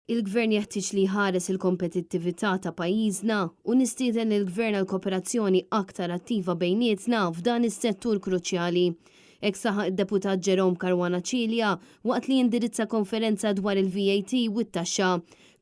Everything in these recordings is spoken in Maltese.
Il-Gvern jeħtieġ li jħares il-kompetittività ta' pajjiżna u nistieden lill-Gvern għal kooperazzjoni aktar attiva bejnietna f'dan is-settur kruċjali. Hekk saħaq id-Deputat Jerome Caruana Cilja waqt li jindirizza konferenza dwar il-VAT u t-taxxa.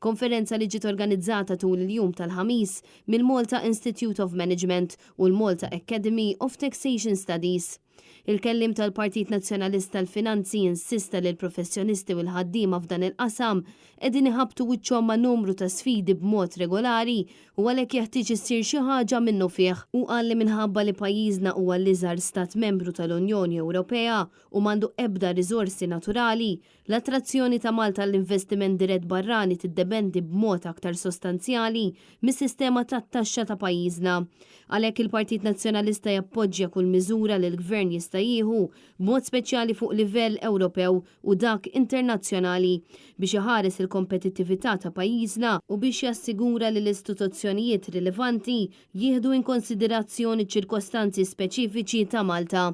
Konferenza li ġiet organizzata tul il-jum tal-ħamis mill-Malta Institute of Management u l-Malta Academy of Taxation Studies. Il-kellim tal-Partit Nazzjonalista tal-Finanzi insista li l-professjonisti u l-ħaddiema f'dan il-qasam qegħdin iħabtu wiċċhom ma' numru ta' sfidi b'mod regolari u għalhekk jeħtieġ issir xi ħaġa minnu fih u qal li minħabba li pajjiżna huwa l-iżgħar stat membru tal-Unjoni Ewropea u m'għandu ebda riżorsi naturali, l-attrazzjoni ta' Malta l-investiment dirett barrani tiddependi b'mod aktar sostanzjali mis-sistema tat-taxxa ta' pajjiżna. Għalhekk il-Partit Nazzjonalista jappoġġja kull miżura li l-Gvern jista' jieħu b'mod speċjali fuq livell Ewropew u dak internazzjonali biex iħares il-kompetittività ta' pajjiżna u biex jassigura li l-istituzzjonijiet rilevanti jieħdu in konsiderazzjoni ċirkostanzi speċifiċi ta' Malta.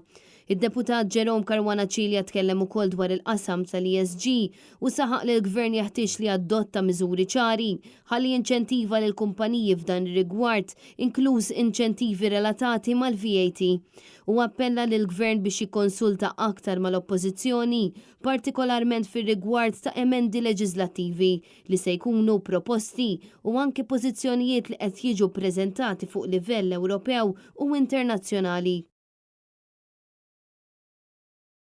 Id-Deputat Jerome Caruana Cilja tkellem ukoll dwar il-qasam tal-ESG u saħaq li l-Gvern jeħtieġ li adotta miżuri ċari ħalli inċentiva lil kumpaniji f'dan ir-rigward, inkluż inċentivi relatati mal-VAT. U appella lil Gvern biex jikkonsulta aktar mal-Oppożizzjoni, partikolarment fir-rigward ta' emendi leġislattivi li se jkunu proposti u anke pożizzjonijiet li qed jiġu ppreżentati fuq livell Ewropew u internazzjonali.